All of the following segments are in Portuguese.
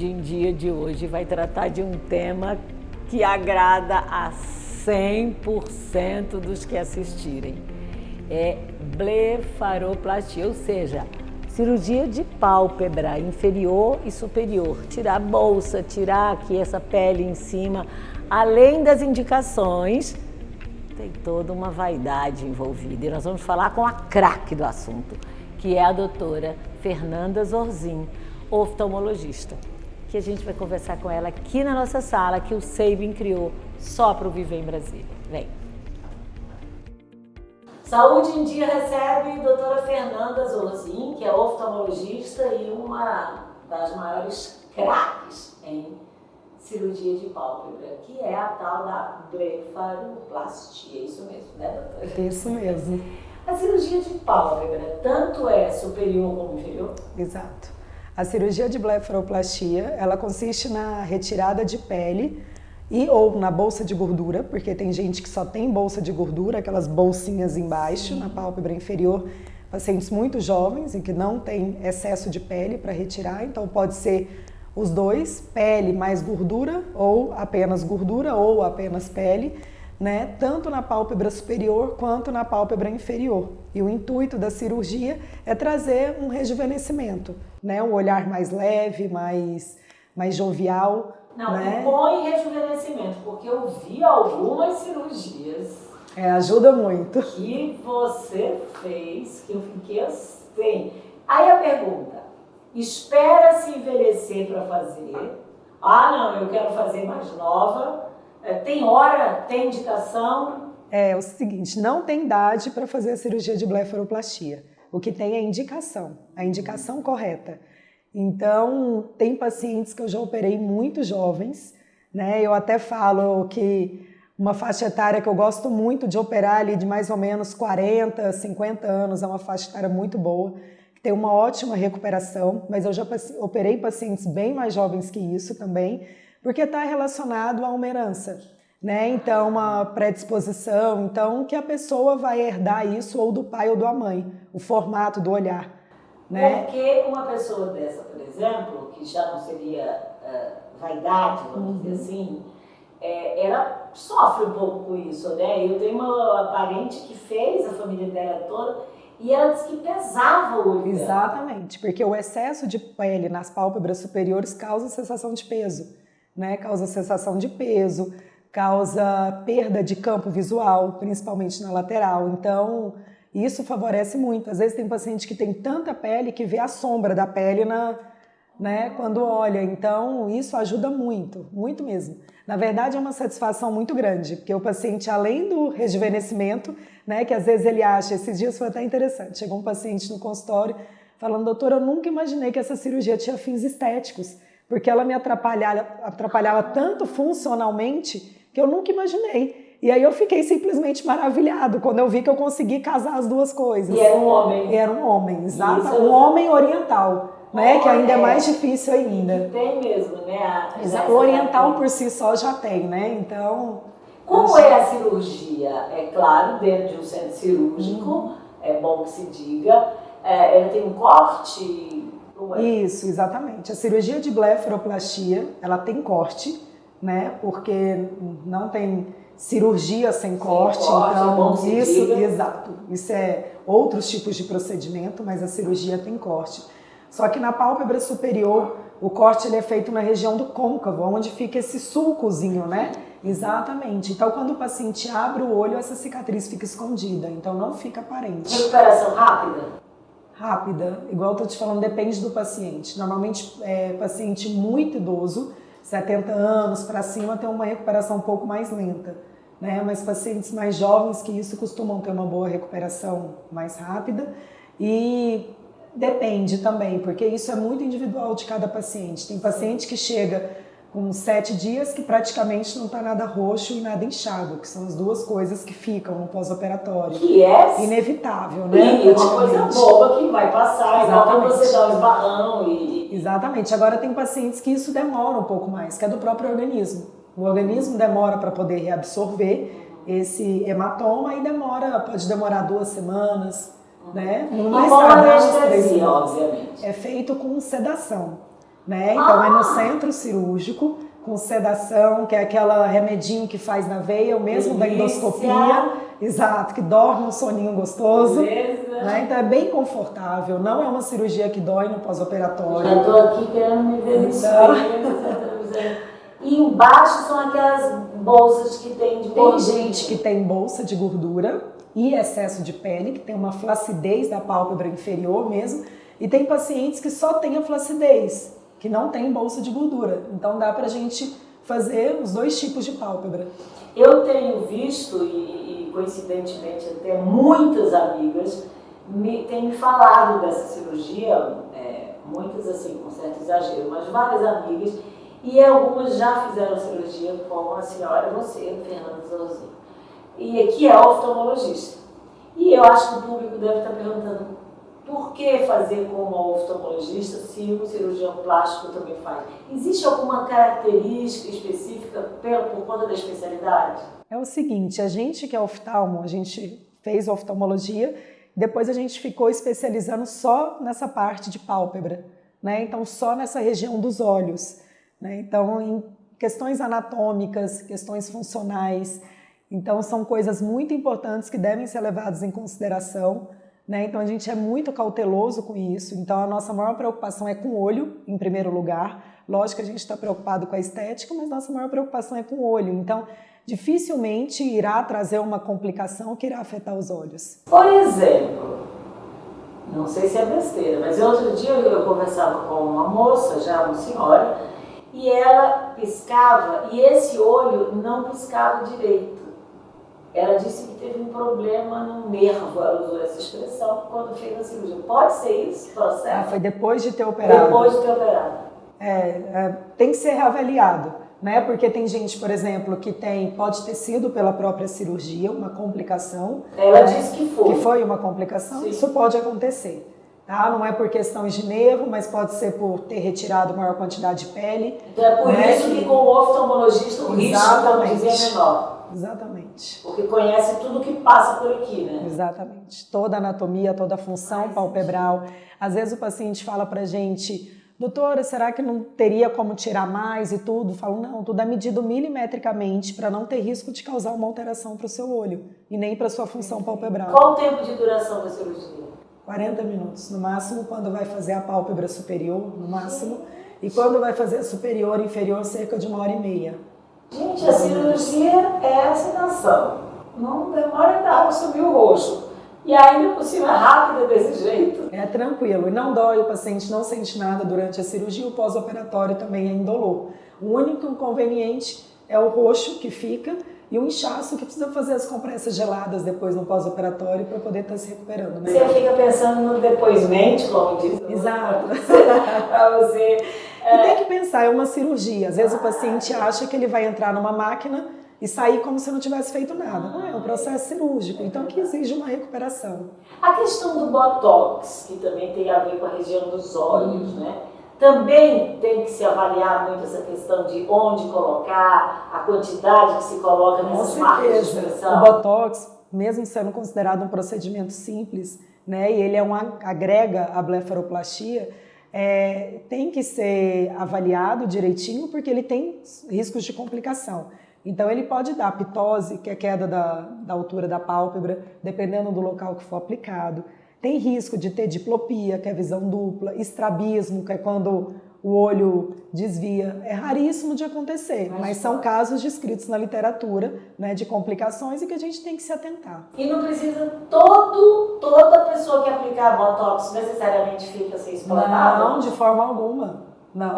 Saúde em Dia de hoje vai tratar de um tema que agrada a 100% dos que assistirem. É blefaroplastia, ou seja, cirurgia de pálpebra inferior e superior. Tirar a bolsa, tirar aqui essa pele em cima. Além das indicações, tem toda uma vaidade envolvida. E nós vamos falar com a craque do assunto, que é a doutora Fernanda Zorzin, oftalmologista, que a gente vai conversar com ela aqui na nossa sala, que o Sabin criou só para o Viver em Brasília. Vem! Saúde em Dia recebe a doutora Fernanda Zorzin, que é oftalmologista e uma das maiores craques em cirurgia de pálpebra, que é a tal da blefaroplastia. É isso mesmo, né, doutora? Isso mesmo. A cirurgia de pálpebra tanto é superior como inferior? Exato. A cirurgia de blefaroplastia, ela consiste na retirada de pele e ou na bolsa de gordura, porque tem gente que só tem bolsa de gordura, aquelas bolsinhas embaixo, na pálpebra inferior, pacientes muito jovens e que não tem excesso de pele para retirar, então pode ser os dois, pele mais gordura ou apenas pele, né? Tanto na pálpebra superior quanto na pálpebra inferior. E o intuito da cirurgia é trazer um rejuvenescimento, né? Um olhar mais leve, mais jovial. Não, né? Põe rejuvenescimento, porque eu vi algumas cirurgias. Ajuda muito. Que você fez, que eu fiquei assim. Aí a pergunta, espera-se envelhecer para fazer? Ah, não, eu quero fazer mais nova. Tem hora, tem indicação? É o seguinte, não tem idade para fazer a cirurgia de blefaroplastia. O que tem é a indicação correta. Então, tem pacientes que eu já operei muito jovens, né? Eu até falo que uma faixa etária que eu gosto muito de operar ali de mais ou menos 40, 50 anos, é uma faixa etária muito boa, que tem uma ótima recuperação, mas eu já operei pacientes bem mais jovens que isso também, porque está relacionado a uma herança, né? Então, uma predisposição, então que a pessoa vai herdar isso ou do pai ou da mãe, o formato do olhar. Né? Porque uma pessoa dessa, por exemplo, que já não seria vaidade, vamos dizer assim, ela sofre um pouco com isso, né? Eu tenho uma parente que fez, a família dela toda, e ela disse que pesava o olho. Exatamente, porque o excesso de pele nas pálpebras superiores causa sensação de peso, né? Causa sensação de peso, causa perda de campo visual, principalmente na lateral. Então, isso favorece muito. Às vezes tem paciente que tem tanta pele que vê a sombra da pele né, quando olha. Então, isso ajuda muito, muito mesmo. Na verdade, é uma satisfação muito grande, porque o paciente, além do rejuvenescimento, né, que às vezes ele acha, esses dias foi até interessante, chegou um paciente no consultório falando, doutora, eu nunca imaginei que essa cirurgia tinha fins estéticos, porque ela me atrapalhava tanto funcionalmente que eu nunca imaginei. E aí eu fiquei simplesmente maravilhado quando eu vi que eu consegui casar as duas coisas. E era um homem. E era um homem, exato. Um homem oriental, né? Que ainda é mais difícil ainda. Tem mesmo, né? O oriental por si só já tem, né? Então... Como é a cirurgia? É claro, dentro de um centro cirúrgico, é bom que se diga, ela tem um corte... Isso, exatamente. A cirurgia de blefaroplastia, ela tem corte, né? Porque não tem cirurgia sem corte, então isso, exato. Isso é outros tipos de procedimento, mas a cirurgia tem corte. Só que na pálpebra superior, o corte ele é feito na região do côncavo, onde fica esse sulcozinho, né? Exatamente. Então, quando o paciente abre o olho, essa cicatriz fica escondida, então não fica aparente. Recuperação rápida? Rápida, igual eu tô te falando, depende do paciente. Normalmente, paciente muito idoso, 70 anos para cima, tem uma recuperação um pouco mais lenta, né? Mas pacientes mais jovens que isso costumam ter uma boa recuperação mais rápida e depende também, porque isso é muito individual de cada paciente. Tem paciente que chega com 7 dias que praticamente não está nada roxo e nada inchado, que são as duas coisas que ficam no pós-operatório. Que é inevitável, né? E uma coisa boba que vai passar, igual quando você dá um esbarrão Exatamente. Agora tem pacientes que isso demora um pouco mais, que é do próprio organismo. O organismo demora para poder reabsorver esse hematoma e pode demorar 2 semanas, né? No mais tardar, 3 dias, obviamente. É feito com sedação. né? Então é no centro cirúrgico, com sedação, que é aquela remedinho que faz na veia, o mesmo da endoscopia, exato, que dorme um soninho gostoso, né? Então é bem confortável, não é uma cirurgia que dói no pós-operatório. Já estou aqui querendo me ver no espelho. E embaixo são aquelas bolsas que tem de gordura. Tem gente que tem bolsa de gordura e excesso de pele, que tem uma flacidez da pálpebra inferior mesmo, e tem pacientes que só têm a flacidez, que não tem bolsa de gordura. Então dá pra gente fazer os dois tipos de pálpebra. Eu tenho visto, e coincidentemente até muitas amigas têm me falado dessa cirurgia, muitas assim com certo exagero, mas várias amigas, e algumas já fizeram cirurgia com a senhora, você, Fernanda Zorzinho, e que é oftalmologista. E eu acho que o público deve estar perguntando, por que fazer com uma oftalmologista se um cirurgião plástico também faz? Existe alguma característica específica por conta da especialidade? É o seguinte, a gente que é oftalmo, a gente fez oftalmologia, depois a gente ficou especializando só nessa parte de pálpebra, né? Então só nessa região dos olhos, né? Então em questões anatômicas, questões funcionais, então são coisas muito importantes que devem ser levadas em consideração, né? Então a gente é muito cauteloso com isso, então a nossa maior preocupação é com o olho, em primeiro lugar. Lógico que a gente está preocupado com a estética, mas nossa maior preocupação é com o olho, então dificilmente irá trazer uma complicação que irá afetar os olhos. Por exemplo, não sei se é besteira, mas outro dia eu conversava com uma moça, já uma senhora, e ela piscava e esse olho não piscava direito. Ela disse que teve um problema no nervo, ela usou essa expressão, quando fez a cirurgia. Pode ser isso, processo? Foi depois de ter operado. Depois de ter operado. Tem que ser reavaliado, né? Porque tem gente, por exemplo, que pode ter sido pela própria cirurgia uma complicação. Ela disse que foi. Que foi uma complicação, sim. Isso pode acontecer. Tá? Não é por questões de nervo, mas pode ser por ter retirado maior quantidade de pele. Então é por isso que com o oftalmologista o risco, vamos dizer, é menor. Exatamente. Porque conhece tudo que passa por aqui, né? Exatamente. Toda a anatomia, toda a função palpebral. Às vezes o paciente fala pra gente, doutora, será que não teria como tirar mais e tudo? Falo, não, tudo é medido milimetricamente para não ter risco de causar uma alteração para o seu olho e nem para sua função palpebral. Qual o tempo de duração da cirurgia? 40 minutos, no máximo, quando vai fazer a pálpebra superior, no máximo, e quando vai fazer a superior e inferior, cerca de 1h30. Gente, a cirurgia é a sedação. Não demora nada para subir o roxo. E ainda por cima rápida desse jeito. É tranquilo, e não dói, o paciente não sente nada durante a cirurgia, o pós-operatório também é indolor. O único inconveniente é o roxo que fica e o inchaço que precisa fazer as compressas geladas depois no pós-operatório para poder estar se recuperando. Né? Você fica pensando no depoimento, como diz. Exato. Para você. E tem que pensar, é uma cirurgia. Às vezes o paciente acha que ele vai entrar numa máquina e sair como se não tivesse feito nada. Não, é um processo cirúrgico, então que exige uma recuperação. A questão do Botox, que também tem a ver com a região dos olhos, né? Também tem que se avaliar muito essa questão de onde colocar, a quantidade que se coloca nessas marcas de expressão. O Botox, mesmo sendo considerado um procedimento simples, né, e ele agrega a blefaroplastia, tem que ser avaliado direitinho porque ele tem riscos de complicação. Então ele pode dar pitose, que é queda da altura da pálpebra, dependendo do local que for aplicado. Tem risco de ter diplopia, que é visão dupla, estrabismo, que é quando o olho desvia. É raríssimo de acontecer, mas são casos descritos na literatura, né, de complicações e que a gente tem que se atentar. E não precisa toda pessoa que aplicar Botox necessariamente fica assim explotada? Não, de forma alguma. Não,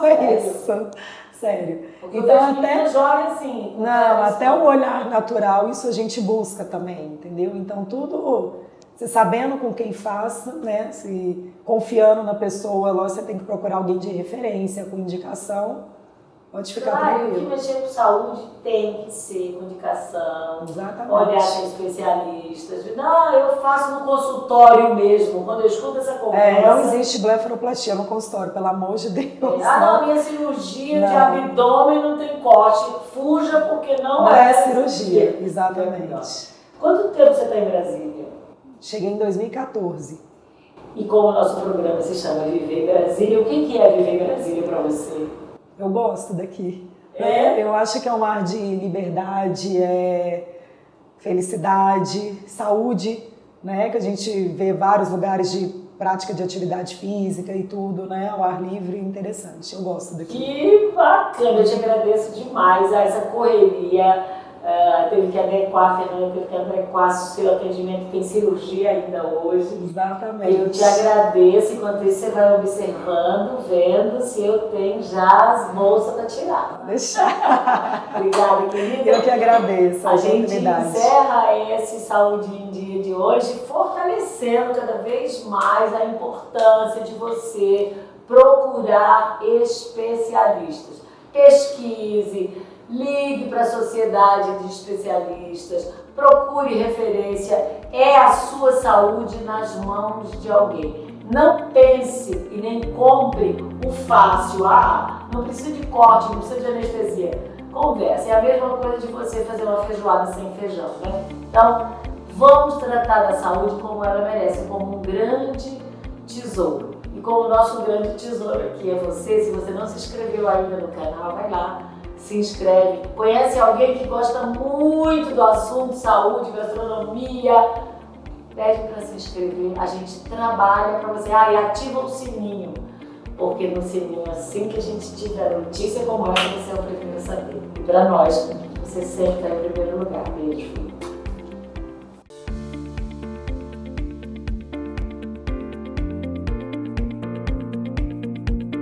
é isso. Sério. Porque então até jovem assim. Não, até o olhar natural, isso a gente busca também, entendeu? Então tudo, você sabendo com quem faça, né? Se confiando na pessoa, lógico, você tem que procurar alguém de referência, com indicação, pode ficar tranquilo. O que mexer com saúde tem que ser com indicação. Exatamente. Olhar com especialistas. Não, eu faço no consultório mesmo, quando eu escuto essa conversa. Não existe blefaroplastia no consultório, pelo amor de Deus. Não, minha cirurgia de abdômen não tem corte. Fuja porque não é cirurgia. Exatamente. Quanto tempo você está em Brasília? Cheguei em 2014. E como o nosso programa se chama Viver Brasília, o que é Viver Brasília para você? Eu gosto daqui. É? Eu acho que é um ar de liberdade, felicidade, saúde, né? Que a gente vê vários lugares de prática de atividade física e tudo, né? Ao ar livre, interessante. Eu gosto daqui. Que bacana, eu te agradeço demais a essa correria. Teve que adequar, a Fernanda teve que adequar o seu atendimento, tem cirurgia ainda hoje. Exatamente. Eu te agradeço, enquanto isso você vai observando, vendo se eu tenho já as bolsas para tirar. Deixar. Obrigada, querida. Eu que agradeço a gente oportunidade. encerra esse Saúde em Dia de hoje fortalecendo cada vez mais a importância de você procurar especialistas. Pesquise, ligue para a sociedade de especialistas, procure referência, é a sua saúde nas mãos de alguém. Não pense e nem compre o fácil, não precisa de corte, não precisa de anestesia. Conversa, é a mesma coisa de você fazer uma feijoada sem feijão, né? Então, vamos tratar da saúde como ela merece, como um grande tesouro. E como o nosso grande tesouro aqui é você, se você não se inscreveu ainda no canal, vai lá. Se inscreve, conhece alguém que gosta muito do assunto saúde, gastronomia, pede para se inscrever, a gente trabalha para você, e ativa o sininho, porque no sininho, assim que a gente tiver notícia como essa, você é o primeiro a saber. E para nós, você sempre está em primeiro lugar. Beijo.